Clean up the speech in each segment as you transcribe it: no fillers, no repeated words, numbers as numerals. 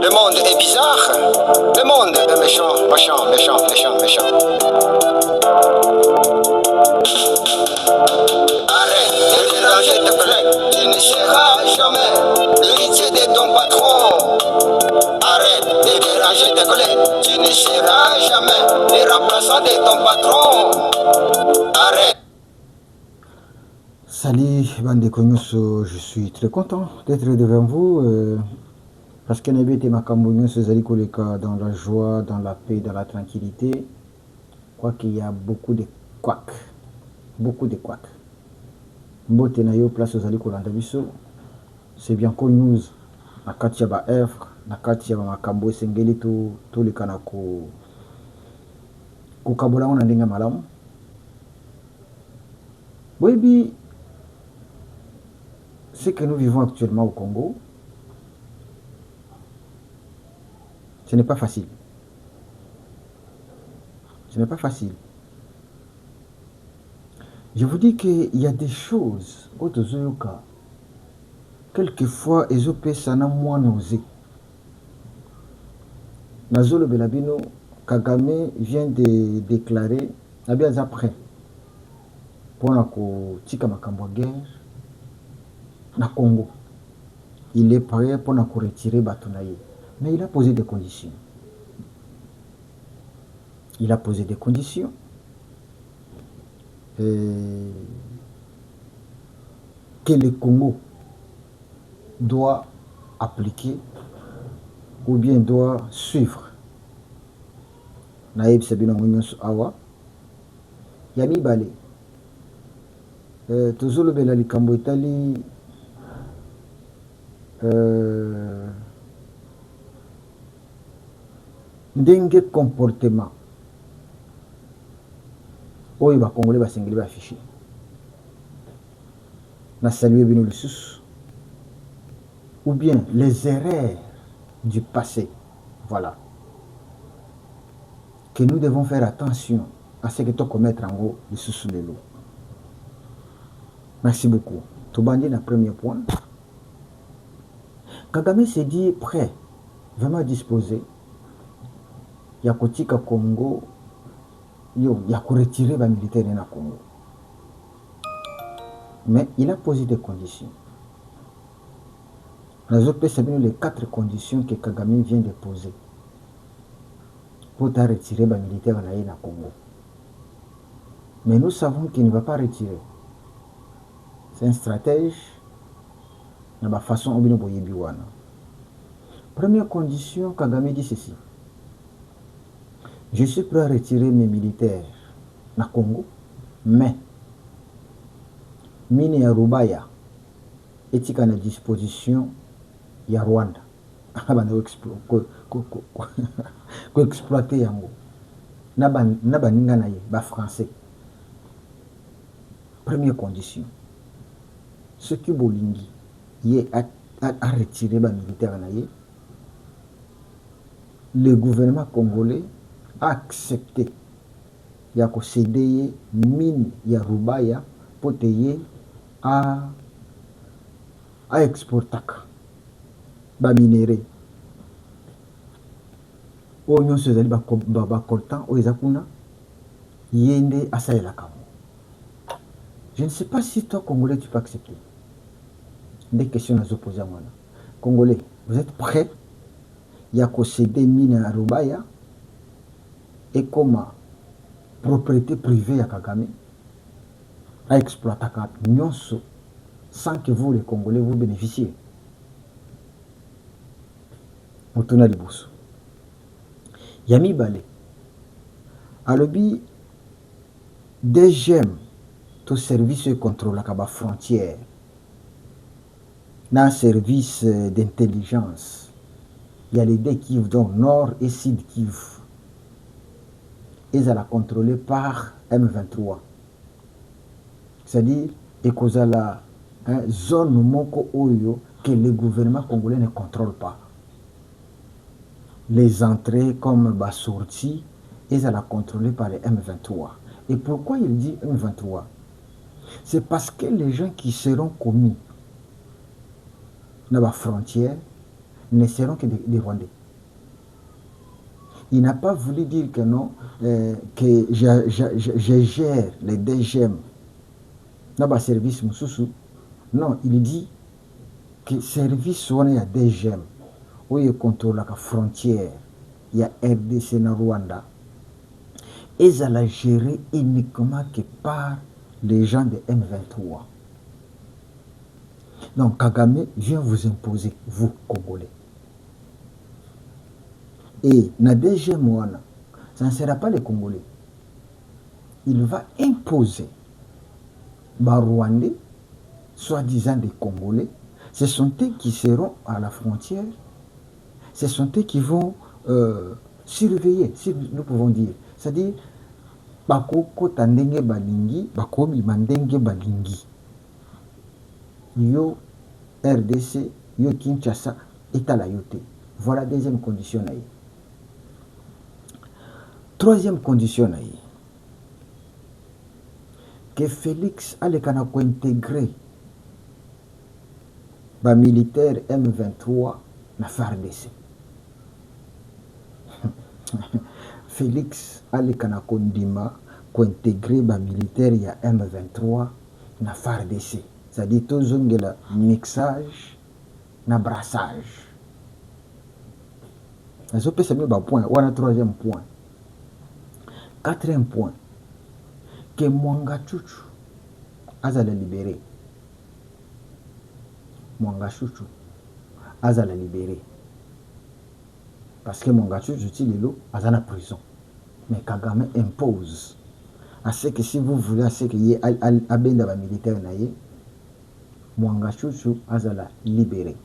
Le monde est bizarre. Le monde est méchant, méchant, méchant, méchant, méchant. Arrête de déranger tes collègues. Tu ne seras jamais l'héritier de ton patron. Arrête de déranger tes collègues. Tu ne seras jamais le remplaçant de ton patron. Arrête. Salut bande Konyoso, je suis très content d'être devant vous parce que Nabé Makambo se zali koleka dans la joie, dans la paix, dans la tranquillité. Je crois qu'il y a beaucoup de couacs. Beaucoup de couacs. Mbote na yo place ozali kolanda biso. C'est bien qu'on news. Na kati ya ba œuvre, na kati ya makambo esengeli to leka na ko kabola na ndenge malamu. Boyebi ce que nous vivons actuellement au Congo, ce n'est pas facile. Ce n'est pas facile. Je vous dis qu'il y a des choses, quelquefois, Ezopé sana moins nausée. Nazolo Belabino, Kagame vient de déclarer, bien après, pour la tika makambo guerre, na Congo. Il est prêt pour nous retirer Batonaye. Mais il a posé des conditions. Il a posé des conditions. Que le Congo doit appliquer ou bien doit suivre. Naïb Sabina Mounios Awa. Yami Bale. Tozolo Belali Kambo Itali. Ndenge comportement oyo ba congolais basengeli ba affiché na saluer bino lisusu ou bien les erreurs du passé, voilà, que nous devons faire attention à ce que tu commettre en haut lisusu lelo. Merci beaucoup. Tobandi na premier point. Kagame s'est dit prêt, vraiment disposé. Yakotika Congo, yako retirer les militaires dans Congo. Mais il a posé des conditions. Nous avons les 4 conditions que Kagame vient de poser pour retirer les militaires dans Congo. Mais nous savons qu'il ne va pas retirer. C'est un stratège. De la façon dont on a première condition, Kagame dit ceci. Je suis prêt à retirer mes militaires na Congo, mais mine ya Rubaya est à la disposition ya Rwanda. Ko exploiter yango. Na baninga na ye ba français. Première condition. Ce qui bolingi a retiré les militaires. Le gouvernement congolais a accepté de céder mine ya Rubaya pour payer à exporter les minéraux. Oignon se zali ba coltan o ezakuna yende asaela kamo. Je ne sais pas si toi Congolais tu peux accepter. Des questions à opposer à moi. Congolais, vous êtes prêts? Il y a céder mine à Rubaya et comme propriété privée à Kagame à exploiter Nyonso sans que vous les Congolais vous bénéficiez. Motuna Liboso. Yami Bale. Alobi DGM tout service contrôle la frontière. Dans un service d'intelligence, il y a les deux Kivu, donc Nord et Sud Kivu. Ils sont contrôlés par M23. C'est-à-dire, il y a la zone moko oyo que le gouvernement congolais ne contrôle pas. Les entrées comme les sorties, ils sont contrôlés par les M23. Et pourquoi il dit M23? C'est parce que les gens qui seront commis dans la frontière, ne seront que des Rwandais. Il n'a pas voulu dire que non, que je gère les DGM dans le service Moussoussou. Non, il dit que service soit il y a DGM où il contrôle la frontière, il y a RDC na Rwanda. Et ça l'a géré uniquement que par les gens de M23. Donc Kagame vient vous imposer, vous, Congolais. Et na DGM, ça ne sera pas les Congolais. Il va imposer les Rwandais, soi-disant des Congolais. Ce sont eux qui seront à la frontière. Ce sont eux qui vont surveiller, si nous pouvons dire. C'est-à-dire, bakoko tandenge balingi, bakomi mandenge balingi. Yo RDC, yo Kinshasa, est à la yote. Voilà la deuxième condition. Troisième condition, que Félix a intégrer les militaires M23 na FARDC. Félix a intégrer les militaires ya M23 na FARDC. C'est-à-dire tout le mixage na brassage. C'est le point. On a troisième point. Quatrième point. Que Mwanga Chuchu a libéré. Mwanga Chuchu a libéré. Parce que Mwanga Chuchu est en prison. Mais Kagame impose à ce que si vous voulez, à ce qu'il y ait un militaire, Mwanga Chuchu a libéré.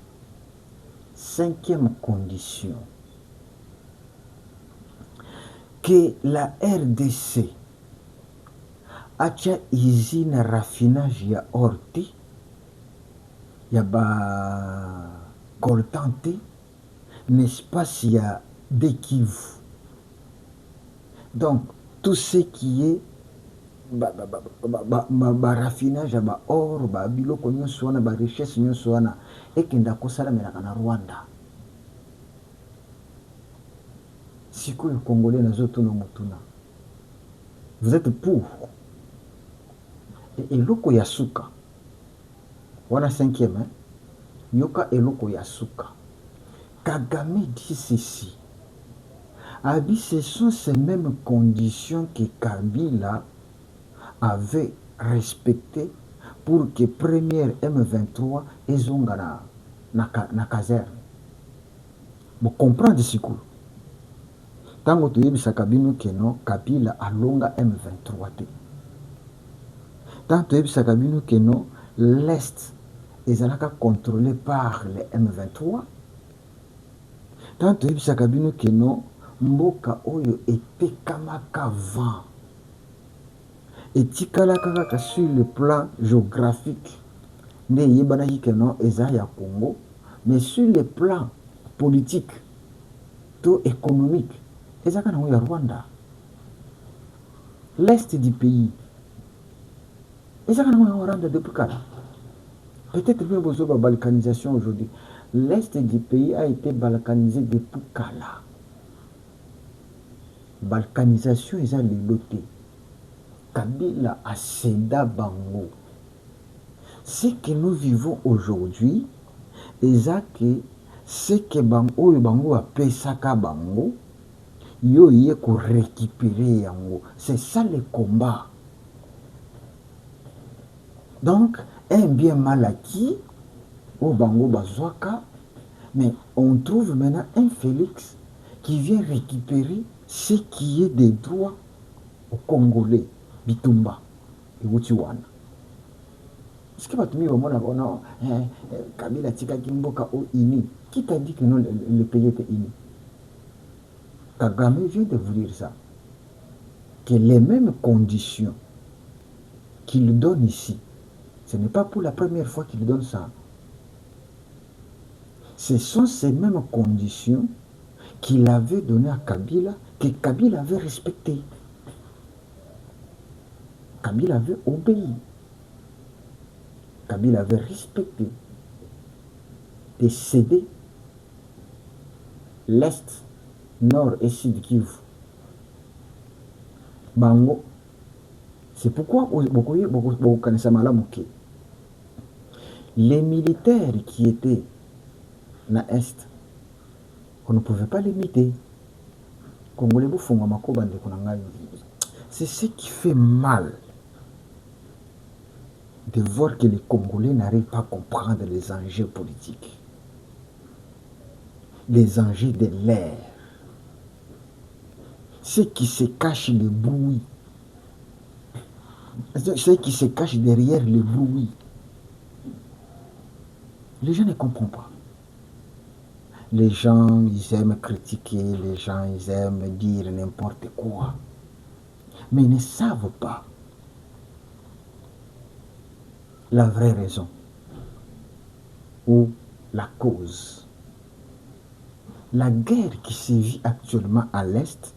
Cinquième condition. Que la RDC a usine raffinage ya orti, ya ba coltante, n'est-ce pas s'il y a des Kivu. Donc, tout ce qui est raffinage ya ba or, ba biloko nyonso wana, ba richesse nyonso wana, ekenda kosalamelaka na Rwanda. Sikoyo Congolais nazotuna mutuna. Vous êtes pour. Et eloko yasuka. Voilà cinquième. Hein? Yoka eloko yasuka. Kagame dit ceci. Abi, ce sont ces mêmes conditions que Kabila avait respectées pour que première M23 ezonga na caserne. Vous comprenez ce coup? Tango toyebisaka bino ke non Kabila alonga M23 te. Tango toyebisaka bino ke non l'Est ezalaka contrôlé par les M23. Tango toyebisaka bino ke non mboka oyo etekamaka vent. Etikalaka kaka sur le plan géographique. Ne yebanaki ke non eza ya Congo, mais sur le plan politique to économique. C'est ça Rwanda. L'Est du pays. Et ça Rwanda depuis quand? Peut-être même besoin de balkanisation aujourd'hui. L'Est du pays a été balkanisé depuis Kala. Balkanisation est le loté. Kabila a Seda Bango. Ce que nous vivons aujourd'hui, c'est que Bango a Pesaka Bango. Yo yé ko récupérer yango. C'est ça le combat. Donc, un bien mal acquis, au Bango Bazouaka, mais on trouve maintenant un Félix qui vient récupérer ce qui est des droits aux Congolais, Bitumba et Wutiwana. Est-ce que Batumi au monde Kabila Tika Kimboka au Ini? Qui t'a dit que non, le pays était Ini? Kagame vient de vous dire ça. Que les mêmes conditions qu'il donne ici, ce n'est pas pour la première fois qu'il donne ça. Ce sont ces mêmes conditions qu'il avait données à Kabila, que Kabila avait respectées. Kabila avait obéi. Kabila avait respecté. De céder l'Est, Nord et Sud Kivu. Bango, c'est pourquoi les militaires qui étaient dans l'Est, on ne pouvait pas limiter. C'est ce qui fait mal de voir que les Congolais n'arrivent pas à comprendre les enjeux politiques, les enjeux de l'air, ce qui se cache le bruit, ce qui se cache derrière le bruit. Les gens ne comprennent pas. Les gens, ils aiment critiquer, les gens, ils aiment dire n'importe quoi, mais ils ne savent pas la vraie raison ou la cause. La guerre qui se vit actuellement à l'Est,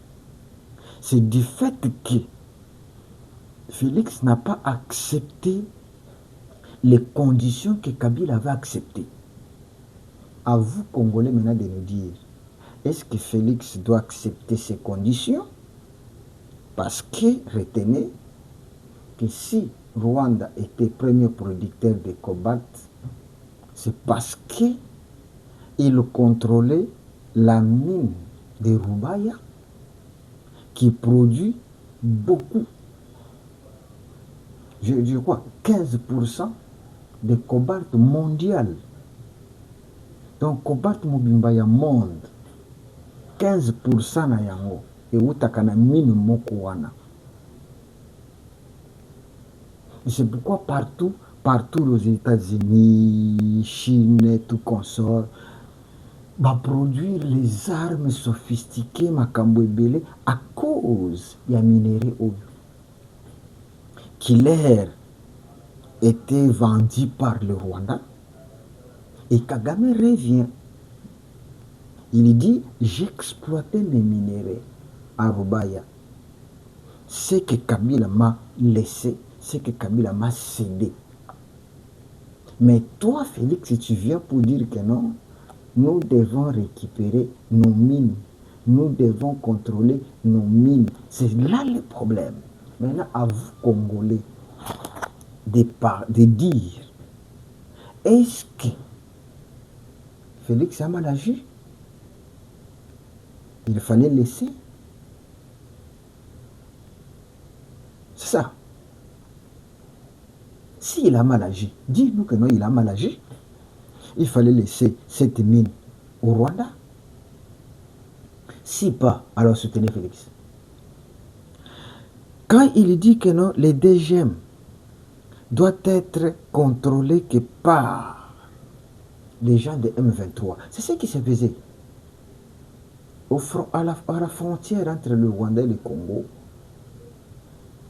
c'est du fait que Félix n'a pas accepté les conditions que Kabila avait acceptées. À vous, Congolais, maintenant de nous dire, est-ce que Félix doit accepter ces conditions? Parce que, retenez, que si Rwanda était premier producteur de cobalt, c'est parce qu'il contrôlait la mine de Rubaya qui produit beaucoup. Je crois 15% de cobalt mondial. Donc, cobalt Mobimbaya monde, 15% na yango, et utakana mine moko wana. C'est pourquoi partout aux États-Unis, Chine, tout consort, va produire les armes sophistiquées makambo ebele à cause ya minerai oyo qui leur était vendu par le Rwanda. Et Kagame revient. Il dit, j'exploitais mes minéraux à Rubaya. Ce que Kabila m'a laissé, ce que Kabila m'a cédé. Mais toi, Félix, tu viens pour dire que non, nous devons récupérer nos mines. Nous devons contrôler nos mines. C'est là le problème. Maintenant, à vous, Congolais, de dire, est-ce que Félix a mal agi? Il fallait laisser. C'est ça. S'il a mal agi, dis-nous que non, il a mal agi. Il fallait laisser cette mine au Rwanda. Si pas, alors soutenez Félix. Quand il dit que non, les DGM doivent être contrôlés que par les gens de M23. C'est ce qui se faisait. À la frontière entre le Rwanda et le Congo,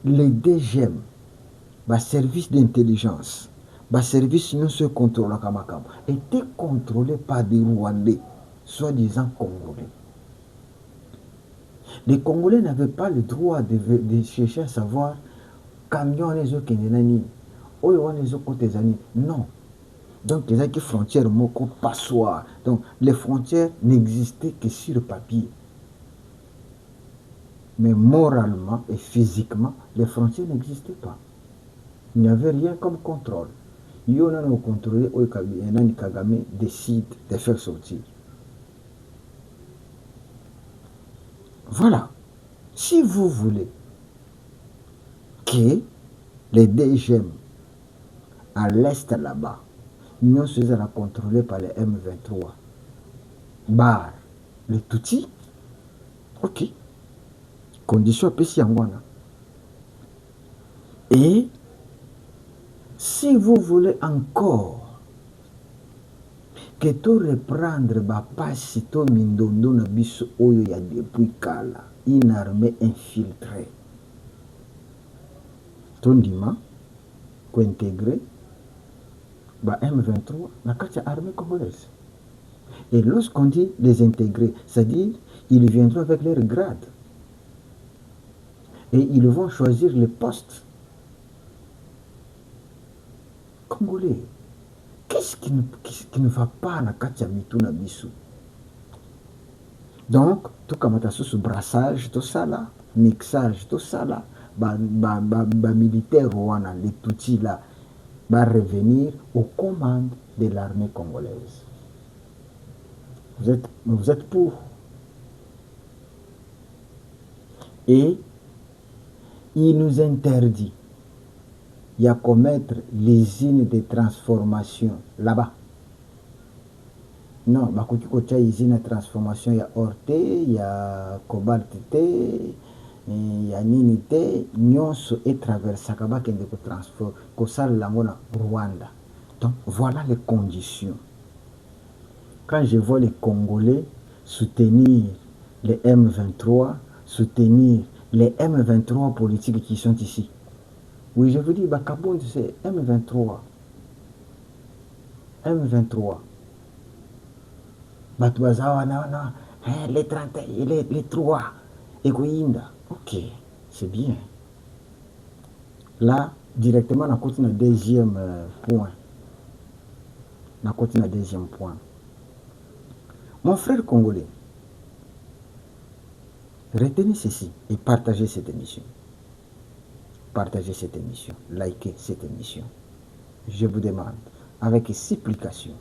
les DGM, le service d'intelligence, le service non se contrôle étaient contrôlés par des Rwandais, soi-disant Congolais. Les Congolais n'avaient pas le droit de chercher à savoir camion les autres non. Donc les frontières moko passoire. Donc les frontières n'existaient que sur le papier. Mais moralement et physiquement, les frontières n'existaient pas. Il n'y avait rien comme contrôle. Il y en a contrôlé, Kagame décide de faire sortir. Voilà. Si vous voulez que les DGM à l'est là-bas, nous sommes contrôlés par les M23, bar les Tutsis, ok. Condition PC Angwana. Et si vous voulez encore que tu reprendre ba pasi to mindondo na biso oyo ya depuis kala, une armée infiltrée. Tondima ko intégrer ba M23 na kati armée congolaise. Et lorsqu'on dit les intégrer, c'est-à-dire ils viendront avec leur grade. Et ils vont choisir les postes. Congolais, qu'est-ce qui ne va pas na kati ya mitu na biso? Donc tout kamata sous brassage tout ça là, mixage tout ça là, militaire wana les tutsis là va revenir aux commandes de l'armée congolaise. Vous êtes pour. Et il nous interdit de commettre l'usine de transformation là-bas. Non, bakoki kotia usine de transformation ya or te, ya cobalt te, ya nini te, nyonso etraversaka bakende kosalela yango na Rwanda. Donc voilà les conditions. Quand je vois les Congolais soutenir les M23, soutenir les M23 politiques qui sont ici, oui, je vous dis, Bakabound, c'est M23. M23. Batouazawa, non, les 30, les 3, et Goyinda. Ok, c'est bien. Là, directement, on a continué le deuxième point. On a continué le deuxième point. Mon frère congolais, retenez ceci et partagez cette émission. Partagez cette émission, likez cette émission. Je vous demande, avec supplication,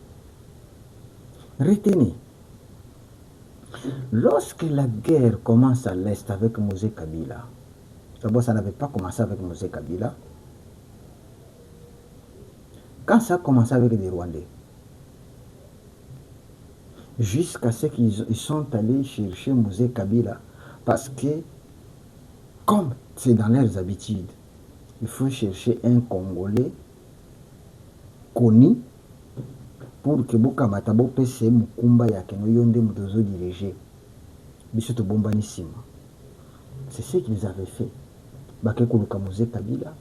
retenez, lorsque la guerre commence à l'Est avec Mosé Kabila, d'abord ça n'avait pas commencé avec Mosé Kabila, quand ça a commencé avec les Rwandais, jusqu'à ce qu'ils sont allés chercher Mosé Kabila, parce que, comme c'est dans leurs habitudes, il faut chercher un Congolais connu pour que Bokamata Bopese Mukumba Yakeno Yonde Mutozo diriger. Bissoto Bombanissima. C'est ce qu'ils avaient fait. Bakekoluka Mosé Kabila.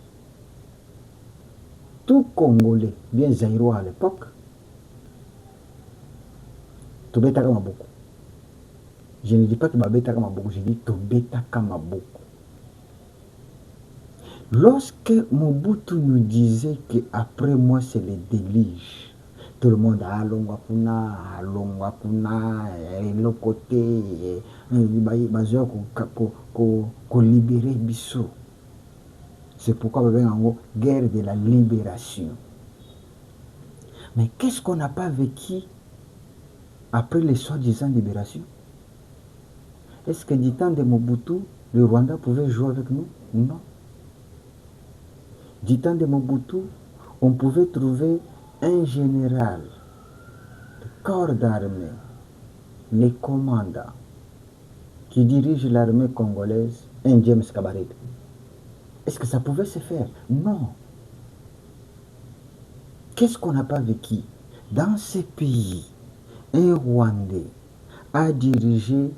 Tout Congolais, bien Zaïrois à l'époque, Tobeta Kamaboko. Je ne dis pas que Babeta Kamaboko, je dis Tobeta Kamaboko. Lorsque Mobutu nous disait qu'après moi c'est le déluge, tout le monde a Alongwakuna, le côté, qu'on libérer Bissot. C'est pourquoi on a une guerre de la libération. Mais qu'est-ce qu'on n'a pas vécu après les soi-disant libérations? Est-ce que du temps de Mobutu, le Rwanda pouvait jouer avec nous? Non. Du temps de Mobutu, on pouvait trouver un général de corps d'armée, les commandants qui dirigent l'armée congolaise, un James Kabarebe. Est-ce que ça pouvait se faire? Non. Qu'est-ce qu'on n'a pas vécu? Dans ces pays, un Rwandais a dirigé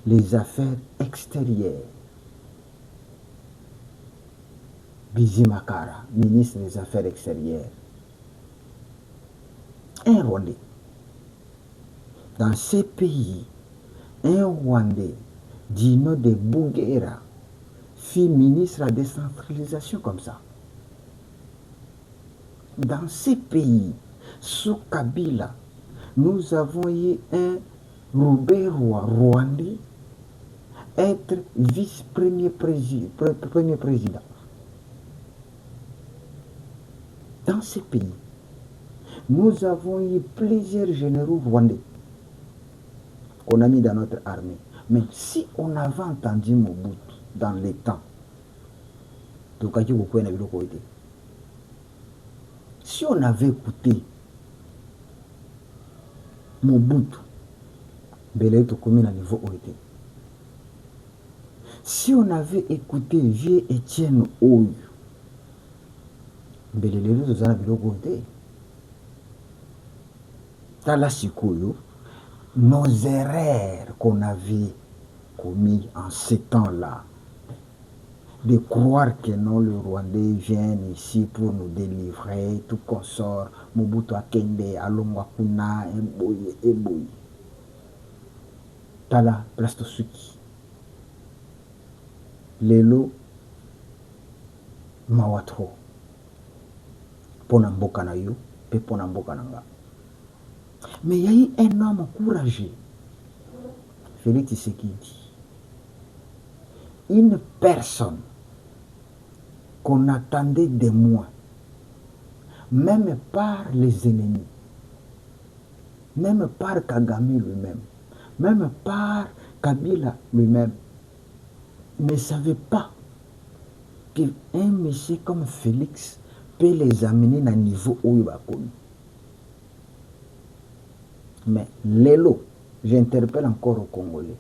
les affaires extérieures. Bizimakara, ministre des Affaires extérieures. Un Rwandais. Dans ces pays, un Rwandais, Dino de Bouguera, fut ministre de la décentralisation comme ça. Dans ces pays, sous Kabila, nous avons eu un Rouberois rwandais être vice-premier président. Dans ces pays, nous avons eu plusieurs généraux rwandais qu'on a mis dans notre armée. Mais si on avait entendu Mobutu dans les temps, si on avait écouté Mobutu, si on avait écouté vieux Étienne Oyo, nos erreurs qu'on avait commis en ces temps-là, de croire que non, le Rwandais vient ici pour nous délivrer, tout consort, Mobutu Akende, Alongwakuna, Eboye. Tala, Plastosuki. Lelo, Mawatro. Pona mboka na yo, pe pona mboka na nga. Mais il y a eu un homme courageux, Félix Tshisekedi, une personne qu'on attendait de moi, même par les ennemis, même par Kagame lui-même, même par Kabila lui-même, ne savait pas qu'un monsieur comme Félix peut les amener à un niveau où il va connaître. Mais Lélo, j'interpelle encore aux Congolais.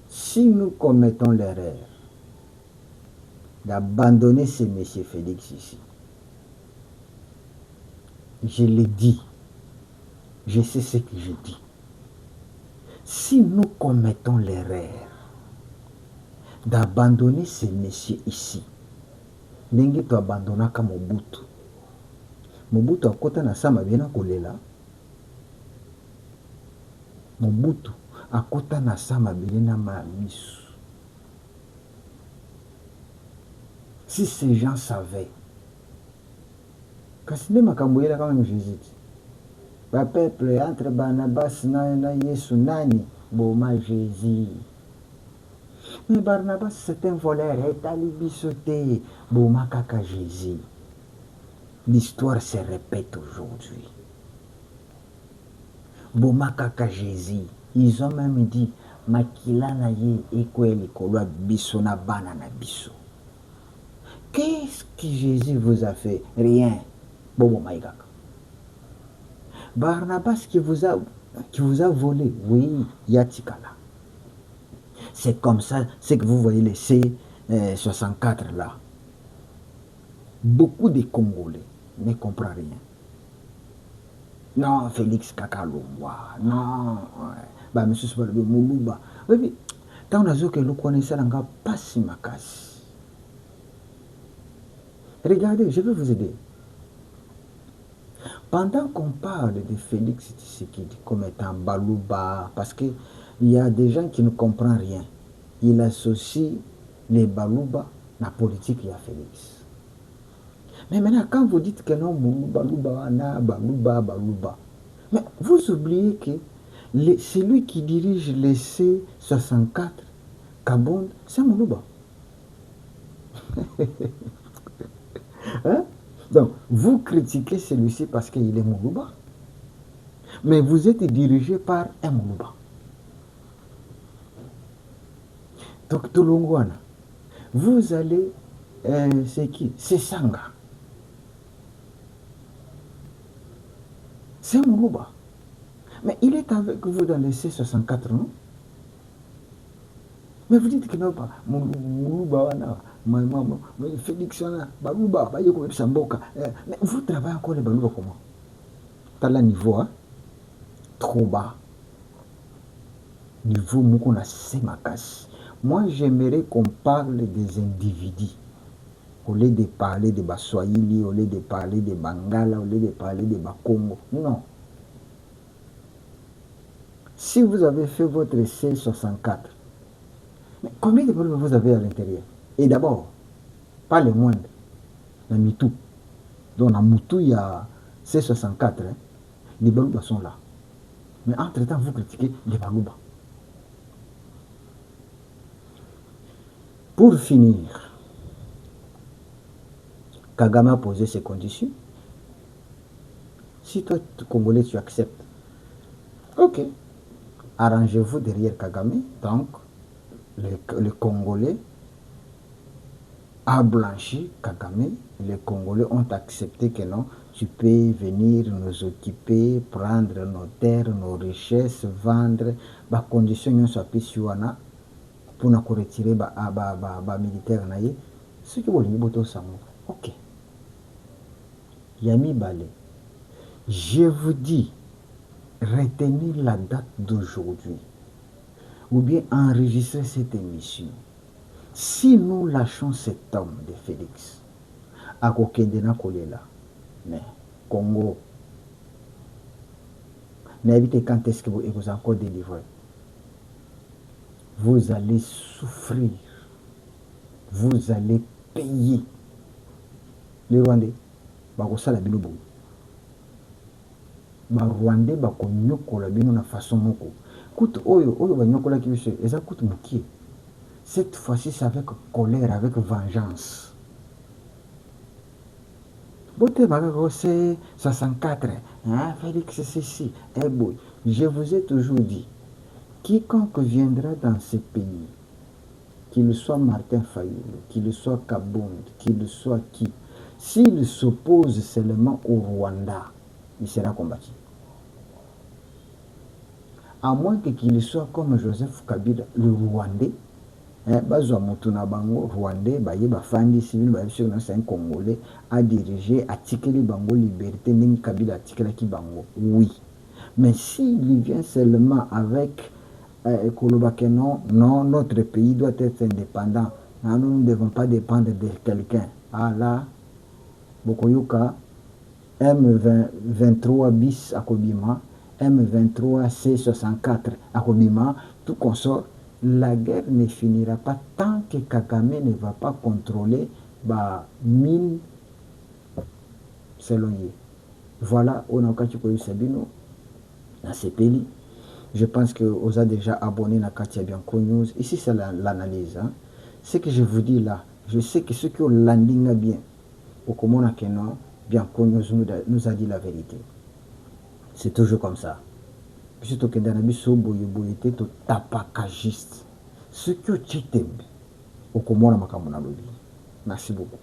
Si nous commettons l'erreur d'abandonner ce monsieur Félix ici, je l'ai dit, je sais ce que je dis. Si nous commettons l'erreur d'abandonner ce monsieur ici, ndenge tu abandonnaka Mobutu. Mobutu akota na sama bien kolela. Mobutu akota na sama bien na misu. Si ces gens savaient, kasi nde makambo yela kama Jésus. Ba peuple entre Barnabas na Yesu nani boma Jésus. Mais Barnabas c'est un voleur, etali biso te boma kaka Jésus. L'histoire se répète aujourd'hui. Boma kaka Jésus. Ils ont même dit makila na ye ekweli kolwa biso na bana na biso. Qu'est-ce que Jésus vous a fait? Rien. Bobo maïkaka. Barnabas qui vous a volé, oui, Yatikala. C'est comme ça, c'est que vous voyez les C64 là. Beaucoup de Congolais ne comprennent rien. Non, Félix Kakalomwa, non, bah, monsieur Soubalbe Moulouba. Oui, tant on a dit que nous connaissons l'anga pas si makas. Regardez, je vais vous aider. Pendant qu'on parle de Félix Tshisekedi comme étant Balouba, parce qu'il y a des gens qui ne comprennent rien, il associe les Balouba à la politique de Félix. Mais maintenant, quand vous dites que non, Balouba, Balouba, mais vous oubliez que celui qui dirige les C64, Kabonde, c'est Moulouba. Hein? Donc, vous critiquez celui-ci parce qu'il est Moulouba, mais vous êtes dirigé par un Moulouba. Donc, Toulongouana, vous allez, c'est qui? C'est Sanga. C'est Moulouba. Mais il est avec vous dans les C64, non? Mais vous dites que non, pas Moulouba, Félix, Balouba, mais vous travaillez encore les Balouba comment? T'as le niveau, hein? Trop bas. Niveau, on a Semakas. Moi, j'aimerais qu'on parle des individus. Au lieu de parler de Baswahili, au lieu de parler de Bangala, au lieu de parler de Bakongo. Non. Si vous avez fait votre C64, mais combien de Balouba vous avez à l'intérieur? Et d'abord, pas les moindres, la Mitou. Donc, dans Moutou, il y a C64. Hein. Les Balouba sont là. Mais entre-temps, vous critiquez les Balouba. Pour finir, Kagame a posé ses conditions. Si toi, Congolais, tu acceptes, ok, arrangez-vous derrière Kagame. Donc, le Congolais a blanchi Kagame. Les Congolais ont accepté que non, tu peux venir nous occuper, prendre nos terres, nos richesses, vendre. Les conditions ne sont pas suivantes pour nous retirer les militaires. Ce qui veut dire, ok. Yami Balé, je vous dis, retenez la date d'aujourd'hui ou bien enregistrez cette émission. Si nous lâchons cet homme de Félix, à Kokendena Kolela, mais Congo, n'évitez quand est-ce que vous encore délivré. Vous allez souffrir, vous allez payer. Les Rwandais, bakosala bino bongo. Ba Rwandais bakonyokola bino na façon moko. coûte oyo banyokolaki biso eza coûte mokie. Cette fois-ci c'est avec colère, avec vengeance. C'est 64, hein, Félix c'est ceci, eh boy. Je vous ai toujours dit, quiconque viendra dans ce pays, qu'il soit Martin Fayoulou, qu'il soit Kabound, qu'il soit qui, s'il s'oppose seulement au Rwanda, il sera combattu. À moins qu'il soit comme Joseph Kabila, le Rwandais, bazwa mutu na bango Rwandais, bafandi civil, c'est un Congolais, a dirigé, a tikeli bango liberté, n'ing Kabila a tikelaki bango, oui. Mais s'il vient seulement avec non, notre pays doit être indépendant, nous ne devons pas dépendre de quelqu'un. Ah là, Bokoyoka, M23 bis à Kobima, M23 C64 à Kobima, tout consort. La guerre ne finira pas tant que Kagame ne va pas contrôler mine selon lui. Voilà, on a eu Sabino dans ce pays. Je pense que vous avez déjà abonné à Katia Bianco News. Ici, c'est l'analyse. Hein. Ce que je vous dis là, je sais que ceux qui ont landing bien, au Komona Kenon, Bianco News nous a dit la vérité. C'est toujours comme ça. Surtout que dans la biso boyete to tapakagiste. Ce qui est au Komona Makamona Lobby. Merci beaucoup.